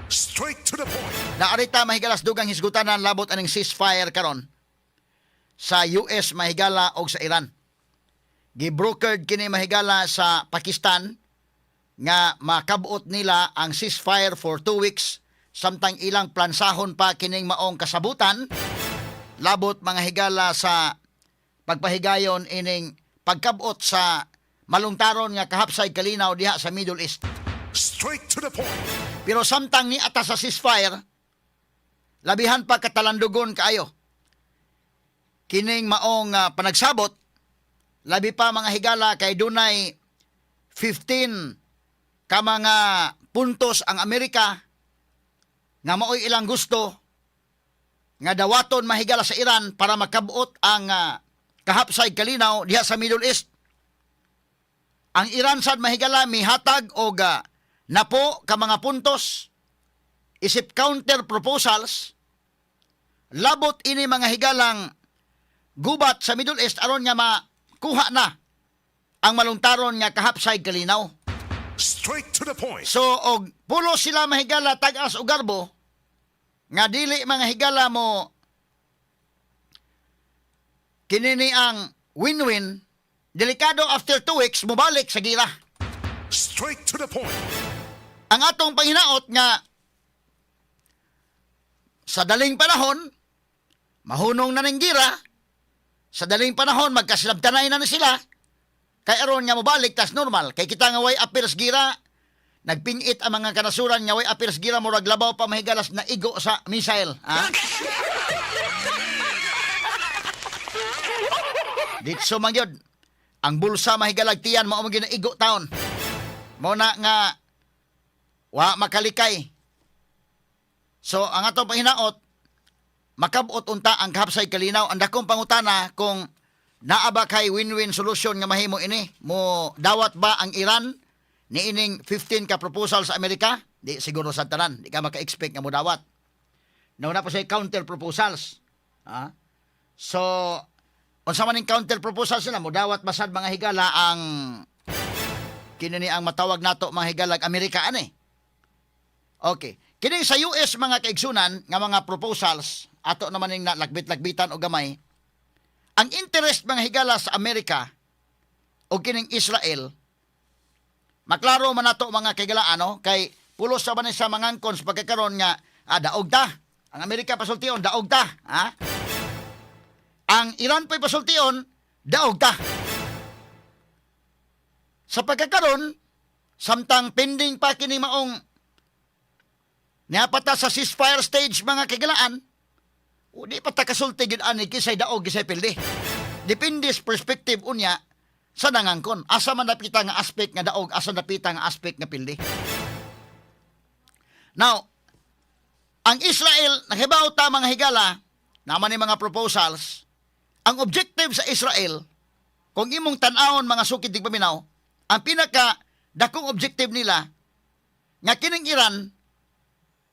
Straight to the point. Naarita mahigalas dugang hisgutanan labot aning ceasefire karon sa US mahigala og sa Iran. Gibrokered kini mahigala sa Pakistan nga makabot nila ang ceasefire for 2 weeks samtang ilang plansahon pa kining maong kasabutan labot mga higala sa pagpahigayon ining pagkabot sa malungtaron nga kahapsay kalinaw diha sa Middle East. Straight to the point. Pero samtang ni atas sa ceasefire, labihan pa katalandugon kaayo. Kining maong panagsabot, labi pa mga higala kay dunay 15 ka mga puntos ang Amerika nga maoy ilang gusto nga dawaton mahigala sa Iran para makabuot ang kahapsay kalinaw diha sa Middle East. Ang Iran sad mahigala mihatag og napo ka mga puntos isip counter proposals labot ini mga higalang gubat sa Middle East aron nga makuha na ang malungtaron nga kahapsay kalinaw. Straight to the point. So og pulo sila mahigala tag-as og garbo nga dili mga higala mo kinini ang win-win. Delikado after 2 weeks mobalik sa gira. Straight to the point. Ang atong panghinaot nga sa daling panahon mahunong na ning gira, sa daling panahon magkasilabtanay na sila kay aron nga mobalik tas normal kay kita nga way appears gira nagpingit ang mga kanasuran nga way appears gira murag labaw pa mahigalas na igo sa missile, ha? Ditso man gyud ang bulsa mahigalag tiyan mao man ginaigo taon. Mao na nga wa makalikay. So ang atong panghinaot makabot unta ang kahapsay kalinaw. Ang dakong pangutana kung naa ba kay win-win solution nga mahimo ini mo dawat ba ang Iran ni ining 15 ka proposal sa Amerika? Di siguro sa tanan, di ka maka-expect nga mo dawat. Nauna pa sa counter proposals. Ha? So unsa man ning counter proposal sila mo dawat basad mga higala ang kinini ang matawag nato mga higalag Amerika ani. Okay. Kini sa US mga kaigsunan nga mga proposals ato naman ning lagbit-lagbitan o gamay. Ang interest mga higala sa Amerika o kining Israel maklaro man nato mga kaigalaan ano kay pulos sa man sa mga angkon sa pagkakaroon nga daog ta. Ang Amerika pasultion daog ta, ha? Ang Iran pa'y pasultion, daog ta. Sa pagkakaroon, samtang pending pa kini maong niapata sa ceasefire stage mga kagalaan, o di pa ta kasulti gid ani kisay daog kisay pildi. Depende sa perspective unya sa nangangkon. Asa man napita nga aspect nga daog, asa napita nga aspect nga pildi. Now, ang Israel, nahibaw ta mga higala, naman ni mga proposals, ang objective sa Israel, kung imong tan-awon mga sukid tig paminaw, ang pinaka dakong objective nila nga kining Iran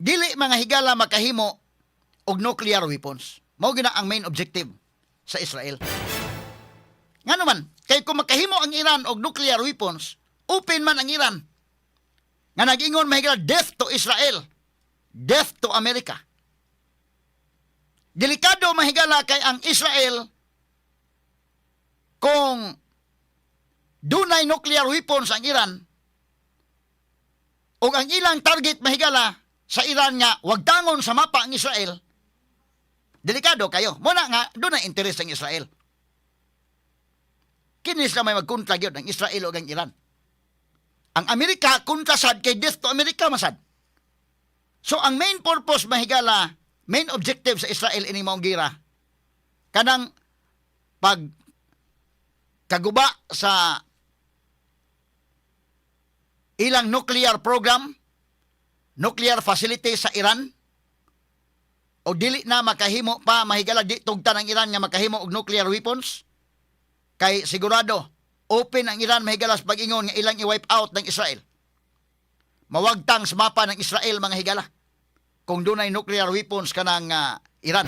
dili mga higala makahimo og nuclear weapons. Mao gina ang main objective sa Israel. Ngano man, kay kung makahimo ang Iran og nuclear weapons, open man ang Iran. Nga nag-ingon mahigala death to Israel, death to America. Delikado mahigala kay ang Israel kung dunay nuclear weapons ang Iran o ang ilang target mahigala sa Iran nga wag tangon sa mapa ang Israel, delikado kayo. Muna nga, dunay interes ang Israel. Kinis na may magkontra yun ang Israel o ang Iran. Ang Amerika, kontrasad kay death to America masad. So ang main purpose mahigala, main objective sa Israel ini maong gira, kanang pag kaguba sa ilang nuclear program, nuclear facility sa Iran, o dili na makahimo pa mahigala di tugtan ang Iran nga makahimo og nuclear weapons, kay sigurado open ang Iran mahigala sa pag-ingon nga ilang i-wipe out ng Israel. Mawagtang sa mapa ng Israel mga higala kung dunay nuclear weapons kanang Iran.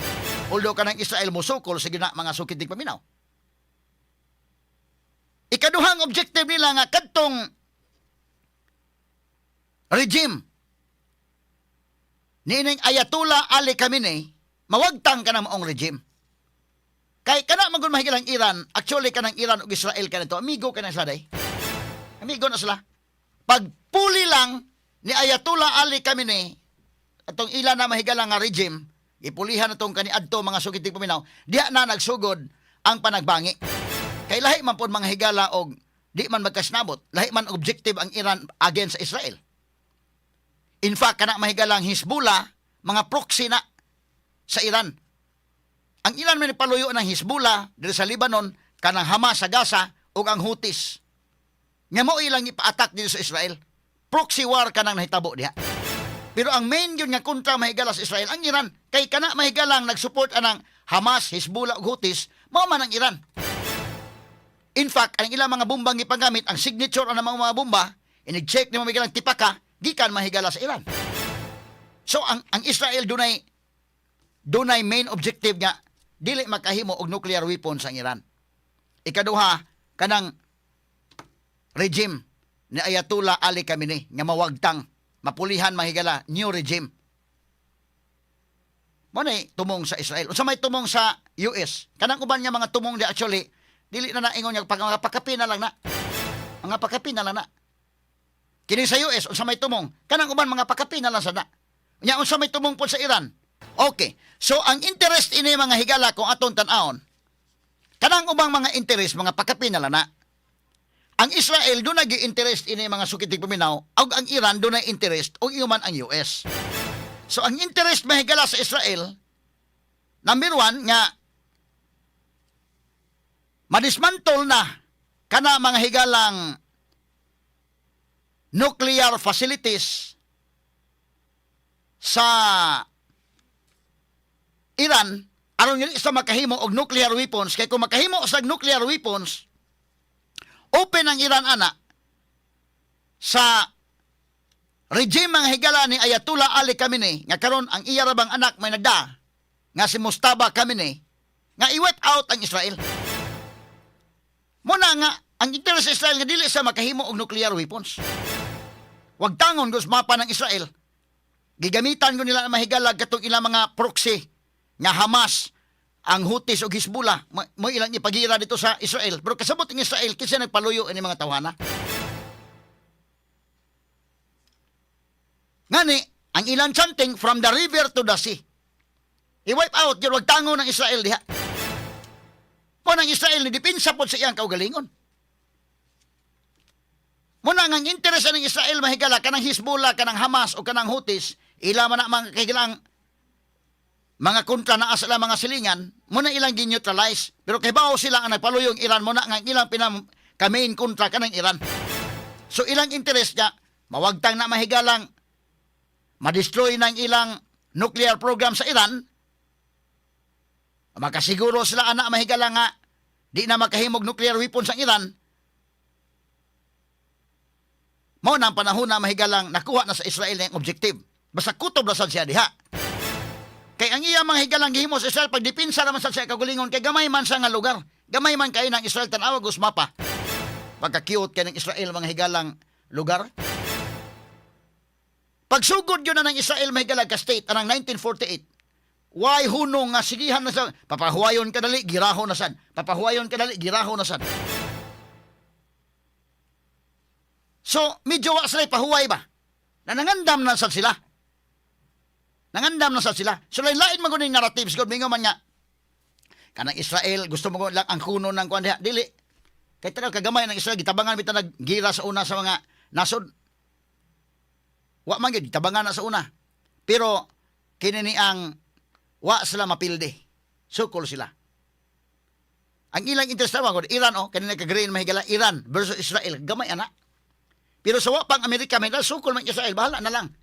Although kanang Israel musukol sige na mga sukid tig paminaw. Ikaduhang objective nila nga kadtong regime niining Ayatollah Ali Khamenei mawagtang ka na maong regime. Kay kana man gud mahigalang Iran, actually kanang Iran ug Israel kanito, amigo kana sila day. Amigo na sila. Pagpuli lang ni Ayatollah Ali Khamenei atong ila na mahigalang nga regime, ipulihan atong kaniadto mga sugiting paminaw, diha na nagsugod ang panagbangi. Kay lahi man pod mga higala og di man magkasnabot, lahi man objective ang Iran against sa Israel. In fact, kana mahigalang Hezbollah, mga proxy na sa Iran. Ang Iran may paluyo ng Hezbollah dito sa Lebanon, kanang Hamas sa Gaza, ug ang Houthis. Nga mo ilang ipa-attack dito sa Israel. Proxy war kanang nahitabo diha. Pero ang main yun nga kontra mahigala sa Israel, ang Iran. Kay kana mahigalang nagsupport anang Hamas, Hezbollah ug Houthis, mao man ang Iran. In fact, ang ilang mga bombang ipagamit, ang signature ng mga bomba, inig-check ni mahigalang tipaka, gikan mahigala sa Iran. So ang Israel dunay main objective nga dili makahimo og nuclear weapons ang Iran. Ikaduha, kanang regime ni Ayatollah Ali Khamenei nga mawagtang, mapulihan mahigala new regime. Mo nay tumong sa Israel. Unsa may tumong sa US? Kanang uban nga mga tumong di actually dili na naingon nga mga pakapi na lang na. Mga pakapi na lang na. Kini sa US unsa may tumong? Kanang uban mga pakapi na lang sana. Nya unsa may tumong po sa Iran? Okay. So, ang interest ini mga higala kung aton tan-aon, kanang ubang mga interest, mga pakapi na lana. Ang Israel, doon nag-interest ini mga sukitig paminaw, ug ang Iran, doon interest, o iuman ang US. So, ang interest mahigala sa Israel, number one, nga, madismantle na kana mga higalang nuclear facilities sa Iran, aron yun isa makahimo og nuclear weapons. Kaya kung makahimo sa nuclear weapons, open ang Iran ana sa regime ng higala ni Ayatollah Ali Khamenei, nga karon ang iya rabang anak may nagda, nga si Mustafa Khamenei, nga i-wipe out ang Israel. Muna nga, ang interest sa Israel nga dili sa makahimo og nuclear weapons. Wag tangon gus mapa ng Israel. Gigamitan ko nila ang mahigalag katong ilang mga proxy nga Hamas, ang Houthis o Hezbollah, mo ilang ipagira dito sa Israel. Pero kasabot ng Israel, kasi nagpaluyo ini mga tawana. Ngani, ang ilang chanting from the river to the sea. I-wipe out, yun, wag tango ng Israel diha. Po ng Israel, nidipinsa po sa iyang kaugalingon. Muna nga, ang interest ng Israel mahigala, kanang Hezbollah, kanang Hamas, o kanang Houthis, ilaman na mga kagilang mga kontra na sila mga silingan, muna ilang gineutralize. Pero kay bao sila ang nagpaluyong Iran, muna nga ilang pinaka-main kontra ka ng Iran. So ilang interest niya, mawagtang na mahigalang, madestroy ng ilang nuclear program sa Iran, makasiguro sila anak mahigalang nga, di na makahimog nuclear weapons ang Iran, mo na ang panahon na mahigalang nakuha na sa Israel na yung objective. Basta kutob na sad siya diha. Kay ang iya mga higalang gihimo sa Israel, pagdipinsa naman sa siya kagulingon, kay gamay man sa nga lugar. Gamay man kayo ng Israel, tanawag usmapa. Pagka-cute kayo ng Israel, mga higalang lugar. Pagsugod yun na ng Israel, mga higalang ka-state, anang 1948, why hunong nga sigihan na sa, papahuwayon ka dali, giraho na sad. Papahuwayon ka dali, giraho na sad. So, medyo wa sila pahuway ba? Nanangandam na sad sila. Nangandam na sa sila. So, lain man yung narratives. God, mingo man nga. Kanang Israel, gusto mo lang ang kuno ng kuwan diha. Dili. Kaya talaga kagamay ng Israel, gitabangan bita naggira sa una sa mga nasod. Wa man gid tabangan na sa una. Pero, kinini ang wa sila mapilde. Sukol sila. Ang ilang interest na mga Iran, kanina ka-green mahigala, Iran versus Israel. Gamay, anak. Pero sa wapang Amerika, may sukol man Israel, bahala na lang.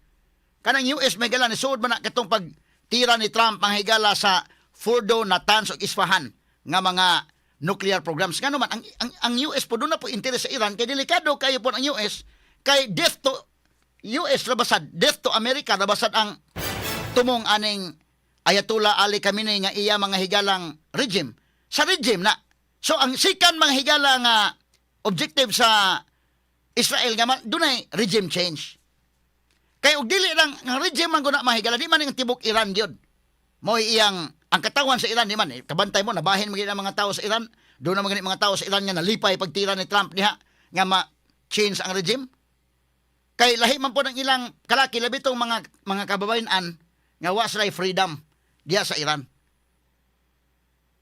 Kanang US may gala ni suod man na katong pagtira ni Trump ang higala sa Fordo, Natanz ug Isfahan nga mga nuclear programs. Ngano man ang US po doon na po interes sa Iran kay delikado kayo po ang US kay death to US rabasad, death to America rabasad ang tumong aning Ayatollah Ali Khamenei nga iya mga higalang regime. Sa regime na. So ang sikan mga higala nga objective sa Israel nga dunay regime change. Kay og dili lang nga regime man guna mahigala di man ang tibok Iran gyud. Mo iyang ang katawan sa Iran di man kabantay mo nabahin mo ang mga tao sa Iran. Doon naman mga tao sa Iran nga nalipay pagtira ni Trump diha nga ma-change ang regime. Kay lahi man po ng ilang kalaki labi tong mga kababayan nga wa sila freedom diha sa Iran.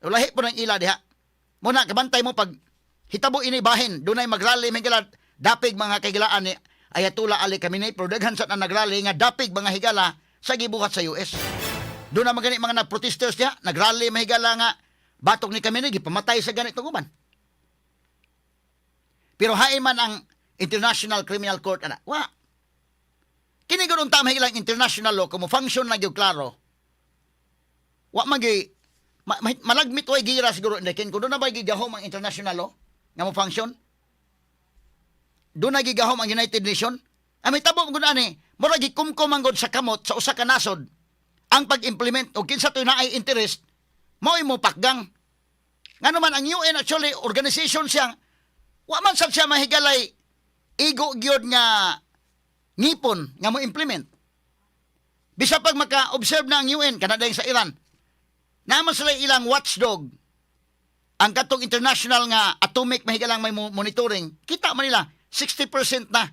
Lahi po ng ila diha. Muna kabantay mo pag hitabo ini bahin dunay magrally mga dapig mga kagilaan ni Ayatollah Ali Khamenei pero daghan sa na nagrally nga dapig mga higala sa gibuhat sa US. Doon na magani mga nagprotesters diha nagrally mga higala nga batok ni Khamenei gipamatay sa ganitong uban. Pero hain man ang International Criminal Court ana. Wa. Kini gud unta ilang international law kung function na gyud klaro. Wa magi malagmit way gira siguro ndakin kun na ba gigahom ang international law nga mo function. Doon na gigahom ang United Nations. May tabo gud ani, murag gikumkom ang gud sa kamot sa usa ka nasod ang pag-implement og kinsa toy naay interest mao imo pakgang. Ngano man ang UN actually organization siya wa man sad siya mahigalay igo gyud nga ngipon nga mo implement. Bisa pag maka-observe na ang UN kanada sa Iran. Naman sila ilang watchdog ang katong international nga atomic mahigalang may monitoring. Kita man nila 60% na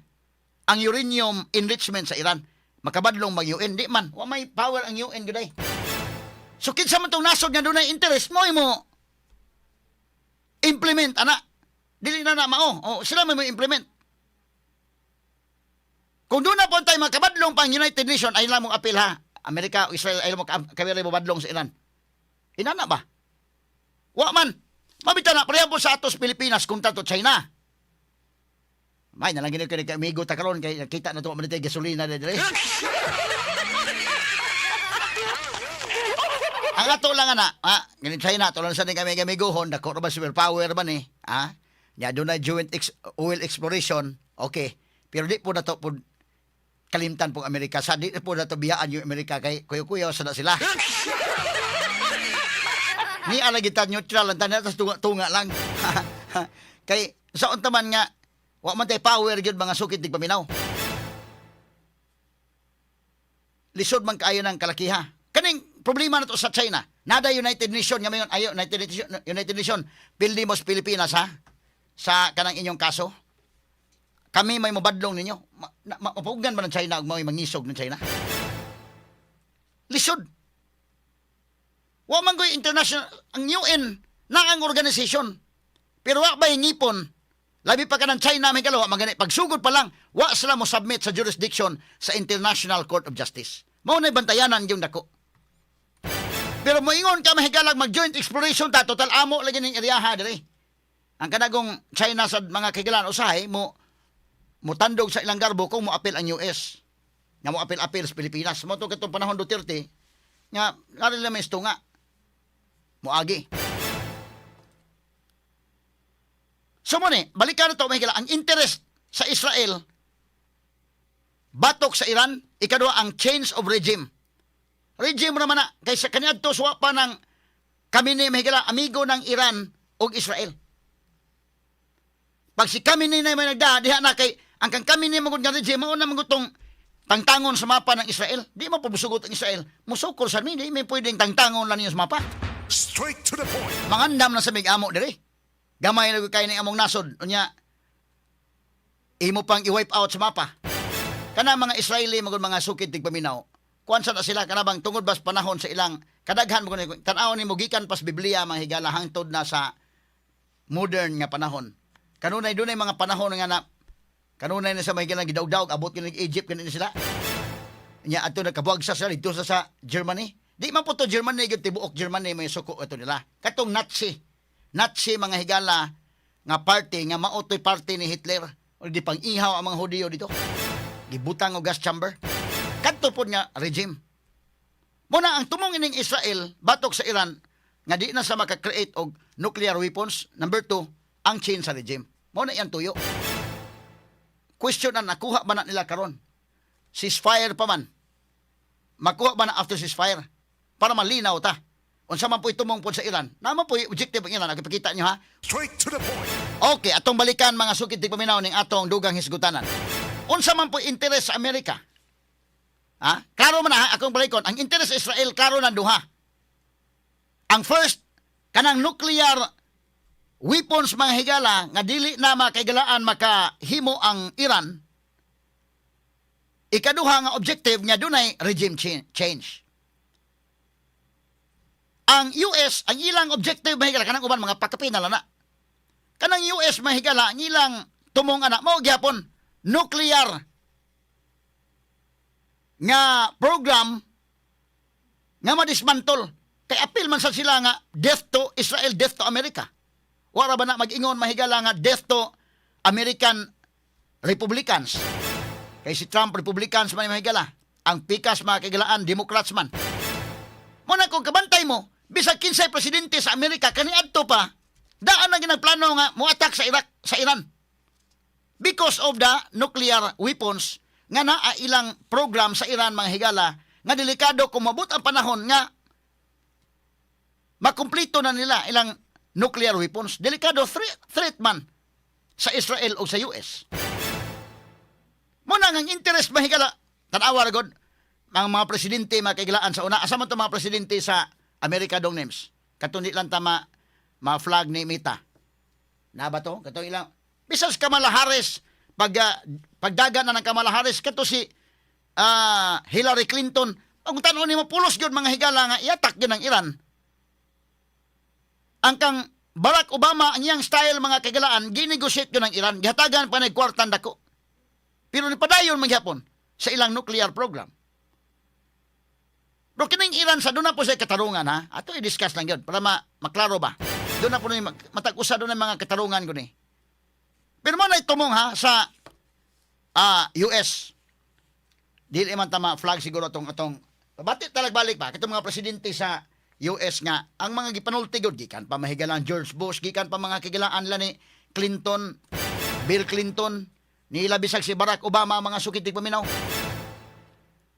ang uranium enrichment sa Iran. Makabadlong mag UN di man wa may power ang UN gyud ay. So kinsa man tong nasod nga dunay interest mo imo implement ana. Dili na mao. Sila may implement. Kung doon na po tayo makabadlong pang United Nations, ay lang mong apil ha. Amerika o Israel, ay lang mong kabiri mo badlong sa Iran. Inana ba? Wa man. Mabita na, pareha po sa atos Pilipinas, kung tato China. May, nalangin ko kay amigo takaron, kay nakita na ito, manitay gasolina na dire. Ang ato lang ana, ganit China, tulan sa kami amigohon, dako ba superpower ba ni? Nya doon na joint oil exploration, okay. Pero di po na to po kalimtan pong Amerika. Sa di po na to biyaan yung Amerika kay kuya-kuya sa na sila. Ni alagitan neutral lang tanan tas tunga lang. Kay sa untaman nga wa man tay power gyud mga sukit dig paminaw. Lisod man kaayo ng kalakiha. Kaning problema na to sa China. Nada United Nation nga mayon ayo United Nation Pildimos Pilipinas ha sa kanang inyong kaso. Kami may mabadlong ninyo. Mapugan ba ng China o may mangisog ng China? Lisod. Wa man ko'y international, ang UN na ang organisasyon. Pero wa ba yung ngipon? Labi pa ka ng China, may kalawa, magani. Pagsugod pa lang, wa sila mo submit sa jurisdiction sa International Court of Justice. Mao na bantayanan yung dako. Pero moingon ka mahigalag mag-joint exploration ta, total amo lagi ng area diri. Ang kanagong China sa mga kagilan usahay mo tandog sa ilang garbo kung mo apil ang US. Nga mo apil sa Pilipinas. Mo to katong panahon Duterte nga nalila may nga moagi. So mo ni, balikan na to mahigala ang interest sa Israel batok sa Iran, ikadua ang change of regime. Regime naman na kaysa kaniadto suwa pa ng kami ni mahigala amigo ng Iran ug Israel. Pag si kami ni may nagda diha na kay ang kami ni magud nga regime mao na magutong tangtangon sa mapa ng Israel. Di mo pabusugot ang Israel. Musukol sa mi, di may pwedeng tangtangon lang niyo sa mapa. Straight to the point. Mangandam na sa mig-amo diri. Gamay na kay ni among nasod. Unya, imo pang i-wipe out sa mapa. Kana mga Israeli magud mga sukid tig paminaw. Kuan sa na sila kanabang tungod bas panahon sa ilang kadaghan mo tan-aw ni mo gikan pas Biblia mga higala hangtod na sa modern nga panahon. Kanunay dunay mga panahon nga na kanunay na sa may ganang gidaw-daw abot kini Egypt kanina sila. Nya ato nakabuag sa dito sa Germany. Di man po to Germany gyud tibuok Germany may suko ato nila. Katong Nazi mga higala nga party nga maotoy party ni Hitler o di pang ihaw ang mga Hudiyo dito. Gibutang og gas chamber. Kadto pod nga regime. Muna ang tumong ining Israel batok sa Iran nga di na sa maka-create og nuclear weapons. Number 2, ang change sa regime. Mo na yan tuyo. Question na nakuha ba na nila karon? Ceasefire pa man. Makuha ba na after ceasefire? Para malinaw ta. Unsa man po itumong po sa Iran. Naman po objective ang Iran. Nakipakita nyo ha? Straight to the point. Okay, atong balikan mga sukit tig paminaw ning atong dugang hisgutanan. Unsa man po interes sa Amerika Ha? Klaro man ha, akong balikon, ang interes sa Israel, klaro na duha. Ang first, kanang nuclear weapons mga higala, nga dili na makaigalaan makahimo ang Iran. Ikaduha nga objective nga dunay regime change. Ang US, ang ilang objective mahigala, kanang uban mga pakapinala na. Kanang US mahigala, ang ilang tumong anak, mao gyapon, nuclear nga program nga madismantle. Kay apil man sa sila nga death to Israel, death to America. Wala ba na mag-ingon mahigala nga death to American Republicans. Kay si Trump Republicans man mahigala. Ang pikas mga kagalaan Democrats man. Muna kung kabantay mo, bisag kinsay presidente sa Amerika kaniadto pa, daan na ginagplano nga mo attack sa Iran. Because of the nuclear weapons nga naa ilang program sa Iran mga higala nga delikado kung mabot ang panahon nga makumplito na nila ilang nuclear weapons. Delikado threat man sa Israel o sa US. Muna ang interest mahigala tanawa ra gud mga presidente mga kaigalaan sa una. Asa man to mga presidente sa Amerika dong names. Katong di lang tama ma-flag ni Mita. Na ba to? Katong ilang bisas Kamala Harris pagdagan na ng Kamala Harris kato si Hillary Clinton. Ang tanong ni mo pulos gyud mga higala nga iatak gyud ng Iran. Ang kang Barack Obama ang iyang style mga kagalaan ginegotiate gyud ng Iran, gihatagan pa nag kwartan dako. Pero ni padayon magyapon sa ilang nuclear program. Pero kining Iran sa doon na po sa katarungan ha. Ato i-discuss lang yun para maklaro ba. Doon na po na matag-usa doon na mga katarungan ko ni. Pero mo na itumong ha sa US. Dili man tama flag siguro atong batit talagbalik ba katong mga presidente sa US nga ang mga gipanulti gud gikan pa mahigalan George Bush, gikan pa mga kigalaan la ni Clinton, Bill Clinton, nila bisag si Barack Obama mga sukitig paminaw.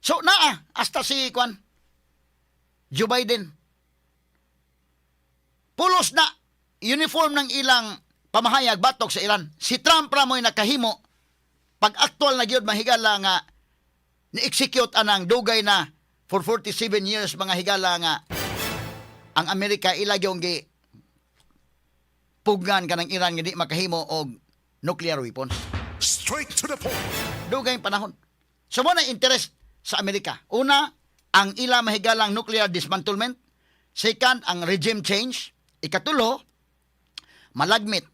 So naa hasta si Joe Biden. Pulos na uniform ng ilang pamahayag batok sa Iran. Si Trump ra mo'y nakahimo pag actual na gyud mahigala nga ni-execute anang dugay na for 47 years mga higala nga ang Amerika ilagyong gi pugnan kanang Iran nga di makahimo og nuclear weapons. Straight to the point. Dugay panahon. So mo na interest sa Amerika. Una, ang ila mahigalang nuclear dismantlement. Second, ang regime change. Ikatulo, malagmit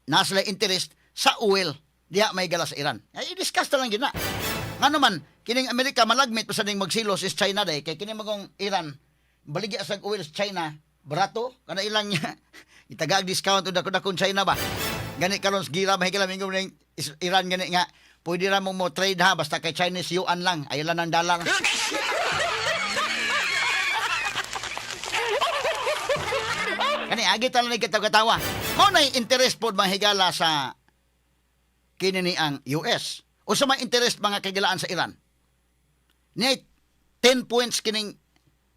na sila interest sa oil diha mahigala sa Iran. Ay i-discuss na lang gina. Ngano man kining Amerika malagmit pa sa ning magsilos is China day kay kini magong Iran baligi asag oil sa China barato kana ilang niya itagag discount og dako-dakon China ba. Gani karon gira mahigala minggo ning Iran gani nga pwede ra mo trade ha basta kay Chinese yuan lang ay lang ng dollar. Kani agi tala ni katawa. Mo nay interest pod mahigala sa kini ni ang US. O sa mga interest mga kagilaan sa Iran. Ni 10 points kining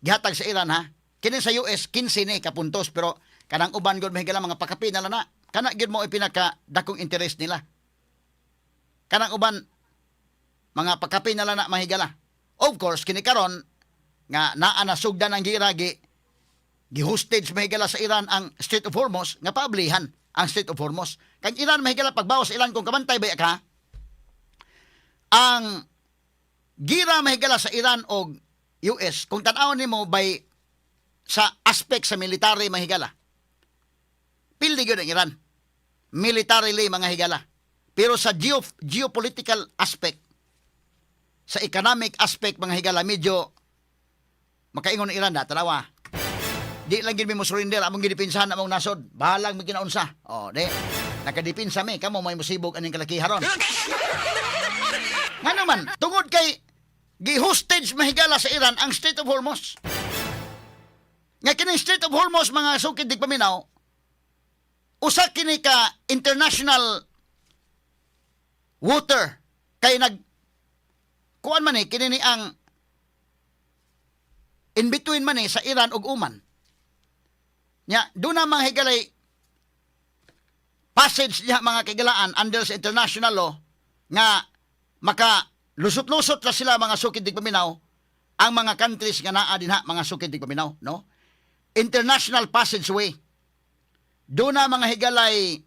gihatag sa Iran ha. Kini sa US 15 ni kapuntos pero kanang uban gud mahigala mga pakapi na na. Kana gyud mo ipinaka dakong interest nila. Kanang uban mga pakapi na na mahigala. Of course kini karon nga naa na sugdan ang giragi gi-hostage mahigala sa Iran ang Strait of Hormuz nga paablihan ang Strait of Hormuz. Kang Iran mahigala pagbawas ilan kung kabantay ba ka ang gira mahigala sa Iran o US kung tan-awon nimo by sa aspect sa military mahigala. Pildi gyud ang Iran. Militarily mga higala. Pero sa geopolitical aspect, sa economic aspect mga higala, medyo makaingon ng Iran na, tanawa. Di lang gid mo surrender, among gidipinsahan among nasod. Bahalang mo ginaunsa. O, di. Nakadipinsa mi, kamo may musibog aning kalakiharon. Nga naman, tungod kay gi-hostage mahigala sa Iran ang Strait of Hormuz. Nga kining Strait of Hormuz, mga sukid dig paminaw, usa kini ka international water kay kuan man kini ni ang in between man sa Iran ug Oman. Nya do na mga higalay passage niya mga kigalaan under sa international law nga lusot-lusot ra sila mga sukid tigpaminaw ang mga countries nga naa dinha mga sukid tigpaminaw, no? International passageway. Do na mga higalay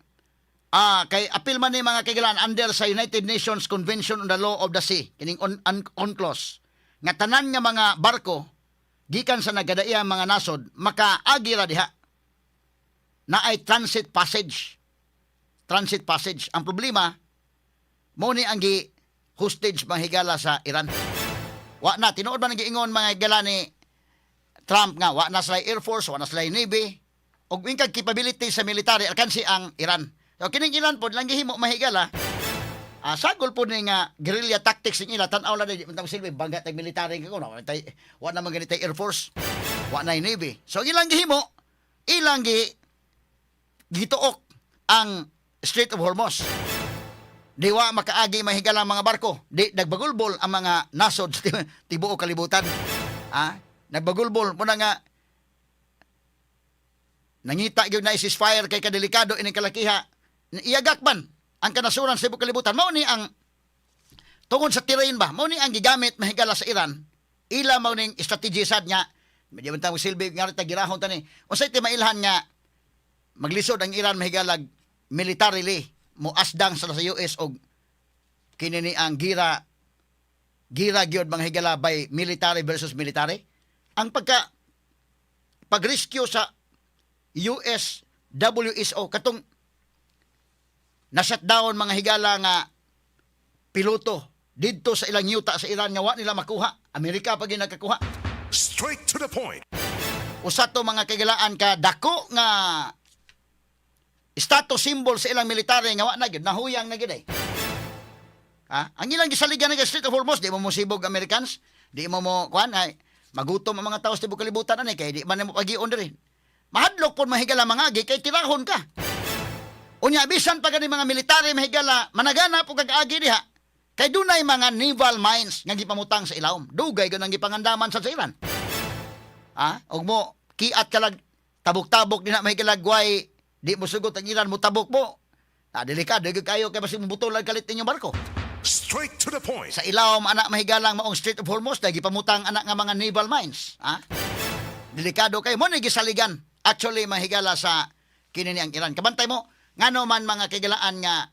kay apil man ni mga kaigalan under sa United Nations Convention on the Law of the Sea, kining UNCLOS, nga tanan nga mga barko gikan sa nagadaiya mga nasod makaagi ra diha na ay transit passage. Transit passage. Ang problema mo ni ang gi hostage mga higala sa Iran. Wa na tinuod man ang giingon mga higala ni Trump nga wa na sila Air Force, wa na sila Navy, og wingkag capability sa military alkansi ang Iran. So kining Iran pod lang gihimo mahigala. Sagol po ni nga guerrilla tactics ng ila tan-aw la di man silbi bangga tag military ko no. Wa na man ganitay Air Force, wa na Navy. So ilang gihimo, ilang gituok ang Strait of Hormuz. Di wa makaagi mahigala ang mga barko. Di nagbagulbol ang mga nasod sa tibuok kalibutan. Nagbagulbol mo na nga nangita gyud na ceasefire kay kadelikado ining kalakiha. Iyagak man ang kanasuran sa tibuok kalibutan. Mao ni ang tungod sa terrain ba? Mao ni ang gigamit mahigala sa Iran. Ila mao ning strategy sad nya. Medyo man tawag silbi nga ta girahon tani. Unsay ti mailhan nga maglisod ang Iran mahigalag militarily mo asdang sa US og kini ni ang gira gyud mga higala by military versus military. Ang pag-rescue sa US WSO katong na-shutdown mga higala nga piloto didto sa ilang yuta sa Iran nga wa nila makuha. Amerika pa gyud nagkakuha. Straight to the point. Usa to mga kagalaan ka dako nga status symbol sa ilang military nga wa na gyud nahuyang na gyud ay. Ang ilang gisaligan nga Strait of Hormuz di mo musibog Americans, di mo kuan ay magutom ang mga tao sa tibuok kalibutan ani kay di man mo pagion diri. Mahadlok pod mahigala mga agi kay tirahon ka. Unya bisan pa gani mga military mahigala managana po kag-agi diha. Kay dunay mga naval mines nga gipamutang sa ilawom. Dugay gyud ang gipangandaman sa Iran. Og mo kiat kalag tabok-tabok dinha mahigala guay di mo sugot ang Iran mo tabok mo. Delikado gyud kayo kay basi mubutolan kalit ninyong barko. Straight to the point. Sa ilawom anak mahigalang maong Strait of Hormuz dahil gipamutang anak nga mga naval mines. Delikado kayo mo ni gisaligan. Actually mahigala sa kini ni ang Iran. Kabantay mo ngano man mga kigalaan nga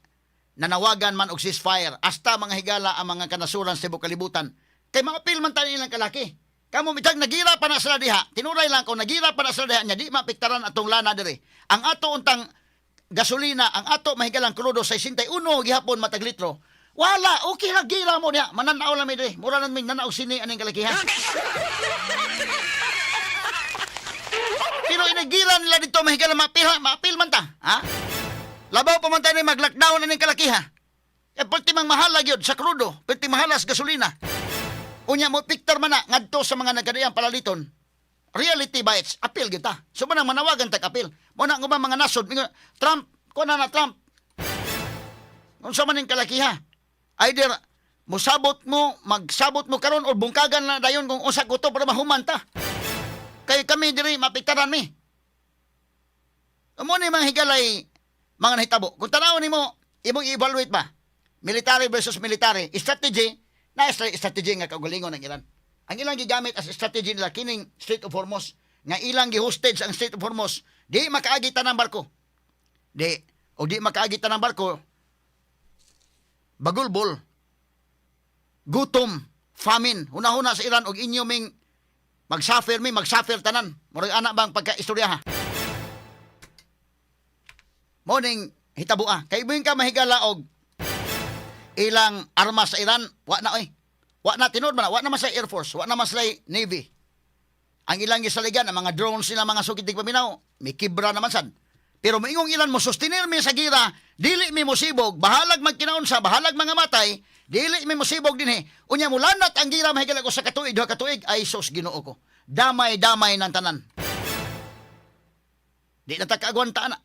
nanawagan man og ceasefire hasta mga higala ang mga kanasuran sa tibuok kalibutan. Kay maapil man tayo ilang kalaki. Kamo mitag nagira pa na sila diha. Tinuray lang ko nagira pa na sila diha nya di mapiktaran atong lana diri. Ang ato untang gasolina, ang ato mahigalang krudo 61 gihapon matag litro. Wala, okay ra gira mo niya. Mananaw lang mi diri. Mura nan ming nanaw sini aning kalakihan. Pero inagira nila dito mahigalang maapil man ta. Labaw pa man tayo mag-lockdown aning kalakiha. Pwede mang mahala gyud sa krudo, pwede mahalas gasolina. Unya mo picture man na ngadto sa mga nagkadayang palaliton. Reality bites, appeal kita. So manang manawagan tag appeal. Mo na nga mga nasod, Trump, kuha na Trump. Unsa man ning kalakiha? Either magsabot mo karon o bungkagan na dayon kung usa ko to para mahuman ta. Kay kami diri mapiktaran mi. Amo ni mga higalay mga nahitabo. Kung tanaw nimo, imong i-evaluate ba? Military versus military, strategy, na strategy nga kaugalingon ng Iran. Ang ilang gigamit as strategy nila kining Strait of Hormuz, nga ilang gi-hostage ang Strait of Hormuz, di makaagitan ng barko. Di makaagitan ng barko, bagulbol, gutom, famine, huna-huna sa Iran, og inyo ming magsuffer tanan. Murag anak bang pagka-istorya ha? Morning, hitabua. Kay buhin ka mahigala og ilang armas sa Iran, wa na tinod man, wa na man sa Air Force, wa na man sa Navy. Ang ilang gisaligan, ang mga drones nila, mga sukitig paminaw, may kibra naman sad. Pero maingong Iran mo sustenir mi sa gira, dili mi mosibog, bahalag magkinaunsa, bahalag mga matay, dili mi mosibog dinhi. Unya mo lanat ang gira mahigala ko sa katuig, duha katuig, ay sos Ginoo ko. Damay-damay ng tanan. Di na takagwanta na.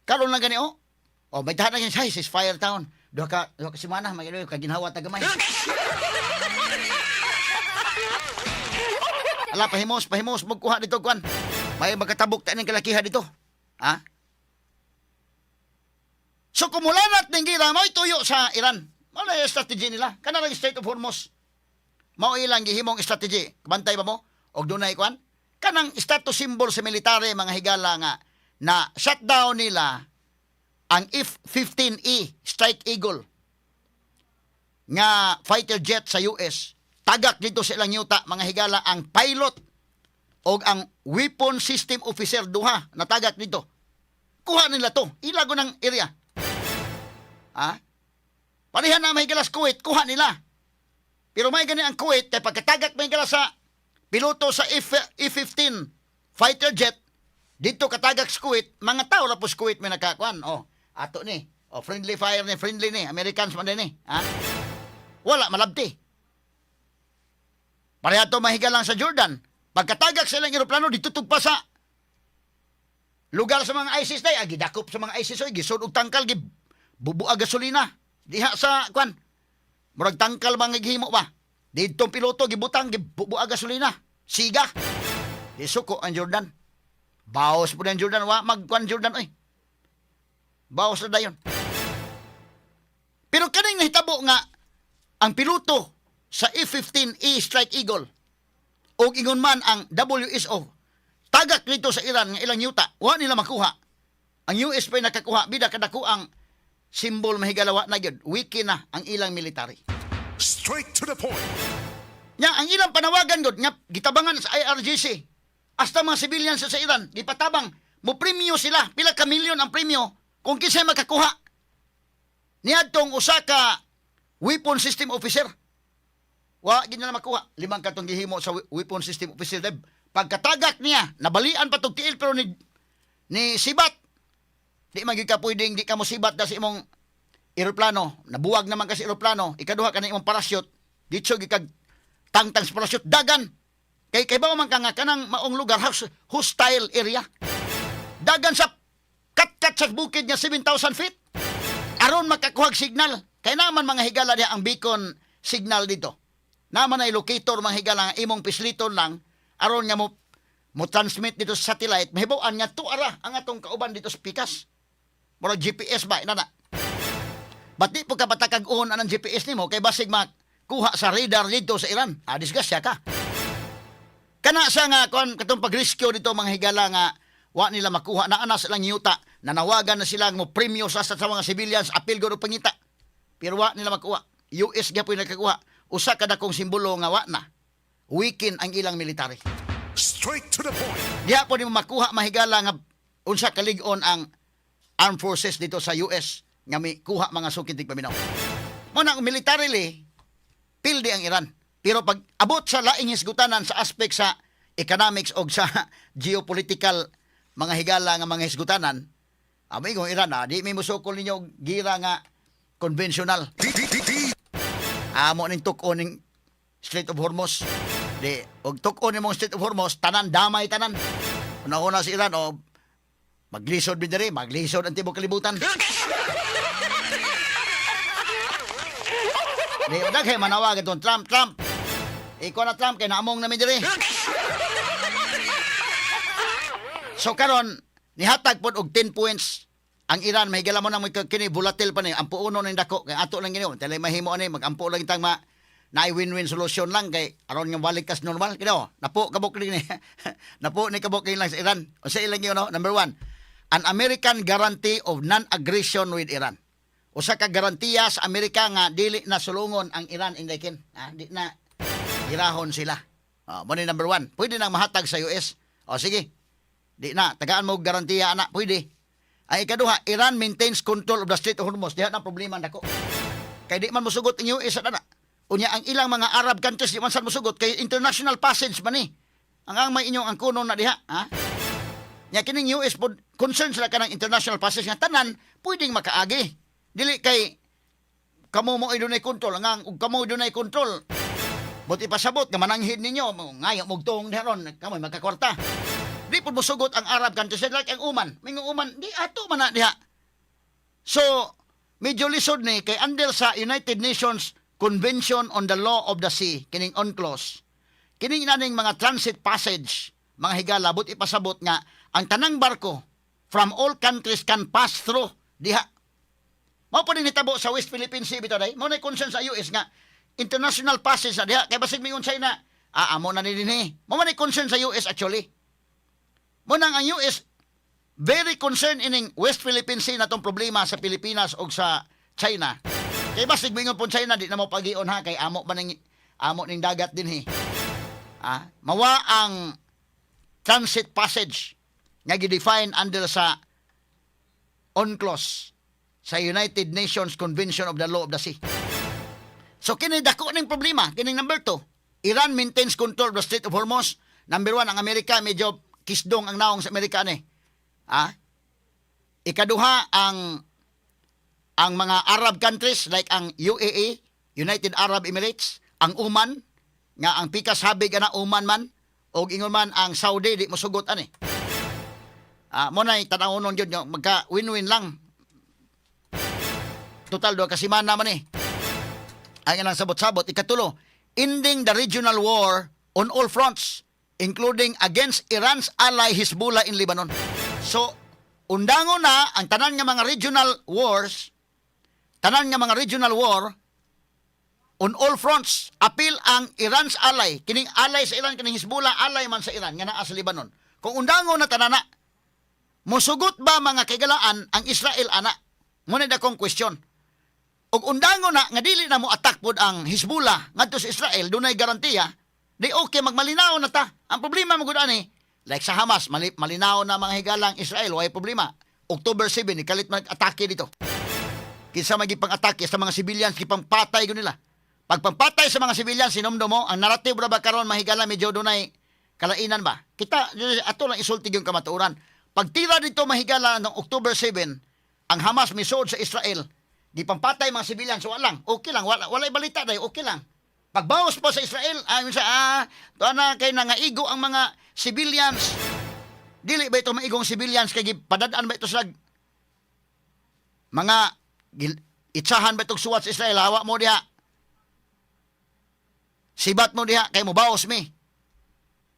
Karon lang gani may tahan na siya, ceasefire town. Duha ka simana, magilo ka ginhawa tagamay. Ala pahimos magkuha dito kwan. May magkatabok ta ning kalakiha dito. So kumulanat ning gira mo tuyo sa Iran. Mao na yung strategy nila. Kana lang Strait of Hormuz. Mao ilang gihimong strategy. Bantay ba mo? Og dunay kwan? Kanang status symbol sa military mga higala nga na shutdown nila ang F-15E Strike Eagle nga fighter jet sa US. Tagak dito sa ilang yuta mga higala ang pilot og ang weapon system officer duha na tagak dito. Kuha nila to. Ilago ng area. Ha? Parihan na may galas Kuwait, kuha nila. Pero may gani ang Kuwait, kay pagkatagak may galas sa piloto sa F-15 fighter jet, dito katagak sa Kuwait, mga tao na po sa Kuwait may nakakuan. Oh, ato ni. Oh, friendly fire ni, friendly ni. Americans man din ni. Ha? Wala, malabti. Pareha to mahiga lang sa Jordan. Pagkatagak sa ilang eroplano, dito tugpa sa lugar sa mga ISIS day, gidakop sa mga ISIS, gisod og tangkal, bubuag gasolina. Diha sa, kwan, murag tangkal mga gihimo ba? Dito piloto, gibutang, gibubuag gasolina. Siga. Isuko ang Jordan. Bawas po na ang Jordan, magkwan Jordan, oy. Bawas na dayon. Pero kaning nahitabo nga, ang piloto sa F-15E Strike Eagle, o ingon man ang WSO, tagak nito sa Iran nga ilang yuta, wa nila makuha. Ang US pa nakakuha, bida kadako ang simbol mahigalawa na gyud, wiki na ang ilang military. Straight to the point. Nya ang ilang panawagan gud nga gitabangan sa IRGC. Hasta mga civilians sa Iran, gipatabang mo premyo sila, pila ka milyon ang premyo kung kinsay makakuha. Niadtong usa ka weapon system officer. Wa gid na makuha. 5 katong gihimo sa weapon system officer deb. Pagkatagak niya, nabalian pa tog tiil pero ni sibat. Di man gyud ka pwedeng di ka mo sibat sa imong eroplano. Nabuwag naman kasi eroplano. Ikaduha ka na imong parachute. Ditso gikag tangtang sa parachute dagan. Kay ba man ka nga kanang maong lugar hostile area. Dagan sa kat sa bukid niya 7,000 feet. Aron makakuhag signal. Kay naman mga higala diha ang beacon signal dito. Naman ay locator mga higala nga imong pisliton lang aron nga mo transmit dito sa satellite, mahibaw-an nga tuara ang atong kauban dito sa pikas. Murag GPS ba, inana. Ba't di po ka patakag-on anang GPS nimo kay basig makuha sa radar dito sa Iran? Disgrasya ka. Kana sa nga, katong pag-rescue dito mga higala nga, wa nila makuha na anas lang yuta, nanawagan na sila mo premyo sa mga civilians, apil go pangita. Pero wa nila makuha. US gapoy nakakuha. Usa kada kong simbolo nga wa na. Weaken ang ilang military. Straight to the point. Diha po ni makuha mahigala nga unsa kalig-on ang armed forces dito sa US nga may kuha mga sukitig paminaw. Mo na militarily pildi ang Iran. Pero pag abot sa laing hisgutanan sa aspect sa economics o sa geopolitical mga higala nga mga hisgutanan, amay kong Iran di may musukol ninyo gira nga conventional. Amo ning tukon ning Strait of Hormuz. Di, og tukon ni mong Strait of Hormuz, tanan, damay tanan. Una-una si Iran, maglisod bin diri, maglisod ang tibok kalibutan. Di, daghay manawag itong Trump. Ikaw na Trump, kay naamong namin diri. So karon nihatag pod og 10 points ang Iran. Mahigala mo nang kini volatile pa ni ang puuno ning dako kay ato lang gini tele mahimo ani magampo lang tang na win-win solution lang kay aron nga balik kas normal kino napo kabok ni napo ni kabok lang sa Iran o sa ilang no. Number 1, an American guarantee of non-aggression with Iran. Usa ka garantiya sa Amerika nga dili na sulungon ang Iran inday di na girahon sila. Mo ni number 1. Pwede nang mahatag sa US. Sige. Di na tagaan mo garantiya ana, pwede. Ay ikaduha, Iran maintains control of the Strait of Hormuz. Diha na problema nako. Kay di man mosugot ang US ana. Unya ang ilang mga Arab countries di man sad mosugot kay international passage man ni. Ang may inyong ang kuno na diha, ha? Nya kining US pod concern sila kanang international passage nga tanan pwedeng makaagi. Dili kay kamo mo dunay control ang ug kamo dunay control. Buti pasabot nga mananghid ninyo ngayo mo tuong diharon kamo magkakwarta. Di po musugot ang Arab countries like ang Oman. Mingong Oman, di ato man na diha. So, medyo lisod ni kay under sa United Nations Convention on the Law of the Sea, kining UNCLOS. Kining naning mga transit passage, mga higala, but ipasabot nga, ang tanang barko from all countries can pass through diha. Mao pa din hitabo sa West Philippine Sea bitaw day. Mao na concern sa US nga international passage na diha kay basig mingon China. Amo na ni dinhi. Mao man concern sa US actually. Mo nang ang US very concerned ining West Philippine Sea na tong problema sa Pilipinas o sa China. Kay basig mingon pon China di na mo pagion ha kay amo ning dagat dinhi. Mawa ang transit passage nga gi-define under sa UNCLOS sa United Nations Convention of the Law of the Sea. So kini dako ning problema, kining number 2. Iran maintains control of the Strait of Hormuz. Number 1 ang Amerika medyo kisdong ang naong sa Amerika ni. Ikaduha ang mga Arab countries like ang UAE, United Arab Emirates, ang Oman nga ang pikas habig ana Oman man og ingon man ang Saudi di mosugot ani. Mo nay tanawon gyud magka win-win lang. Total do kasimana man Ang ilang sabot-sabot ikatulo, ending the regional war on all fronts including against Iran's ally Hezbollah in Lebanon. So undangon na ang tanan nga mga regional war on all fronts. Appeal ang Iran's ally, kining ally sa Iran, kining Hezbollah ally man sa Iran nga naa sa Lebanon. Kung undangon na tanana, mosugot ba mga kagalaan ang Israel ana? Muna da kong question. Og undangon na nga dili na mo attack pod ang Hezbollah ngadto sa Israel, dunay garantiya, di okay magmalinaw na ta. Ang problema mo gud ani, like sa Hamas, malinaw na mga higalang Israel, way problema. October 7 ikalit mag-atake dito. Kinsa magipang-atake sa mga civilians, gipang-patay gud nila. Pagpampatay sa mga civilians, sinomdo mo, ang narrative ra ba karon mahigala medyo dunay kalainan ba? Kita ato lang isulti yung kamatuoran. Pagtira dito mahigala ng October 7, ang Hamas misod sa Israel, gipampatay mga civilians, so lang, okay lang, walay balita day, okay lang. Pagbawas po sa Israel, na kay nangaigo ang mga civilians. Dili ba ito maigong civilians kay padadaan ba ito sa mga itsahan ba itong suwat sa Israel? Hawa mo diha. Sibat mo diha kay mo bawas mi.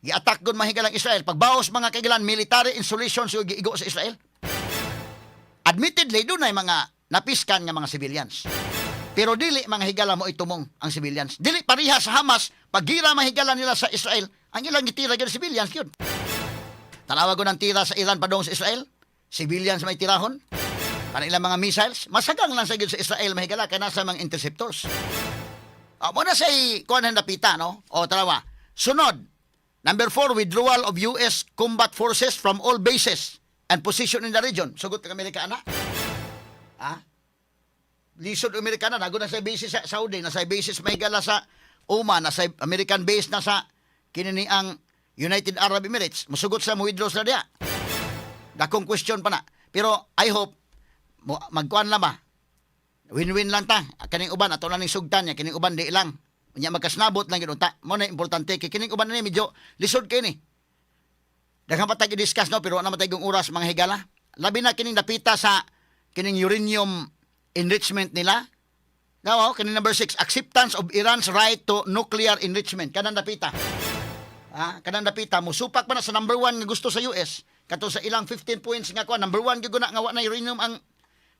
Gi-attack gun mahigalang Israel. Pagbawas mga kaigalan military installations yung giigo sa Israel. Admittedly, doon ay mga napiskan nga mga civilians. Pero dili mga higala mo itumong ang civilians. Dili pariha sa Hamas, paggira mahigala nila sa Israel, ang ilang gitira gyud civilians yun. Tanawa ko ng tira sa Iran padong sa Israel, civilians may tirahon, kanilang mga missiles, masagang lang sa gyud sa Israel mahigala kay nasa mga interceptors. Muna sa kuan napita, no? Tanawa. Sunod, number 4, withdrawal of US combat forces from all bases and position in the region. Sugot ng Amerikana. Lisod Amerikana, nago na sa bases sa Saudi, nasa bases mahigala sa Oman, nasa American base na sa kinini ang United Arab Emirates. Musugot sa withdraw sila diya. Dakong question pa na. Pero I hope, magkuhan lang ba? Win-win lang ta. Kaning uban, ato lang ning sugtan niya, kining uban di lang. Nya magkasnabot lang gid unta. Mo na importante kay kining uban ni medyo lisod kay ni. Daghang patag i-discuss no pero naman tayong oras mga higala. Labi na kining napita sa kining uranium enrichment nila. Now, kining number 6, acceptance of Iran's right to nuclear enrichment. Kanang napita. Kanang napita mo supak pa na sa number 1 nga gusto sa US. Kato sa ilang 15 points nga kuan, number 1 gyud na nga wa na uranium ang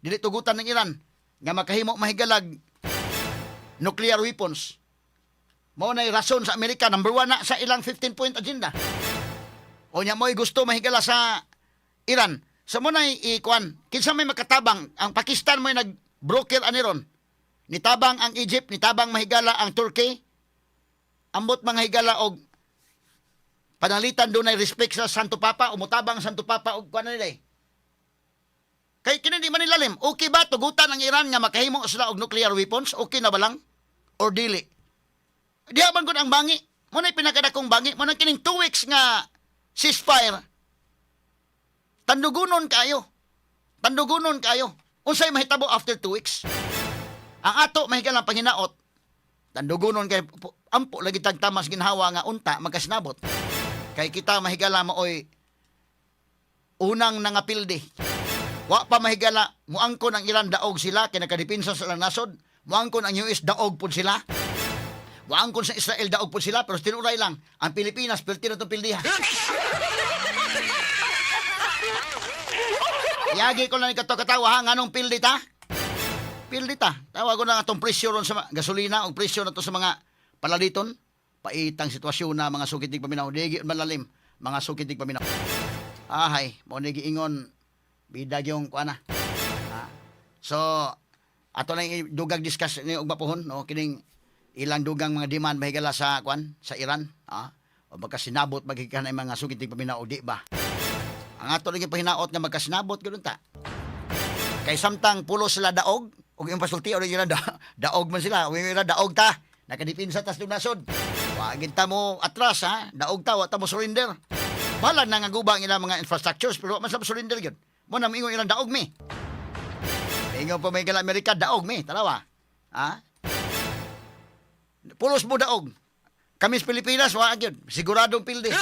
dili tugutan ng Iran nga makahimo mahigalag nuclear weapons. Mao na rason sa Amerika, number 1 na sa ilang 15-point agenda. O nya mo'y gusto mahigala sa Iran. Sa mo na ikuan, kinsa may makatabang, ang Pakistan mo'y nag-broker aniron. Nitabang ang Egypt, nitabang mahigala ang Turkey. Ambot mga higala og panalitan doon ay respect sa Santo Papa, umutabang Santo Papa og kuan nila. Kay kini di man nilalim, okay ba tugutan ang Iran nga makahimo sila og nuclear weapons? Okay na ba lang? Or dili? Diha man gud ang bangi. Mo na pinakadakong bangi, mo na kining 2 weeks nga ceasefire. Tandugunon kayo. Tandugunon kayo. Unsay mahitabo after 2 weeks? Ang ato mahigalang panghinaot. Tandugunon kay ampo lagi tagtamas ginhawa nga unta magkasnabot. Kay kita mahigala maoy unang nangapildi. Wa pa mahigala muangkon ang Iran daog sila kay nakadipinsa sa ilang nasod. Muangkon ang US daog pud sila. Muangkon sa Israel daog pud sila pero tinuray lang ang Pilipinas perti na tong pildiha. Yagi ko lang ikato katawa ha nganong pildi ta? Pildi ta. Tawag ko na atong presyo ron sa gasolina o presyo na to sa mga palaliton. Paitang sitwasyon na mga sukitig paminaw. Digi malalim mga sukitig paminaw. Ahay, mo ni giingon bidag yung kuana. So ato lang dugag discuss ni og mapuhon no kining ilang dugang mga demand mahigala sa kuan sa Iran. O magkasinabot magikan ay mga sukitig paminaw di ba? Ang ato lang pahinaot nga magkasinabot gudun ta. Kay samtang pulo sila daog ug yung pasulti o rin daog man sila. Uwi nila daog ta. Nakadipinsa tas ng nasod. Wagin ta mo atras ha. Daog ta, wa ta mo surrender. Bahala na nga gubang ilang mga infrastructures pero wa man sa surrender yun. Mo na ingon ilang daog mi. Ingon pa may gala Amerika daog mi. Talawa. Ha? Pulos mo daog. Kami sa Pilipinas, wa yun. Siguradong pilde.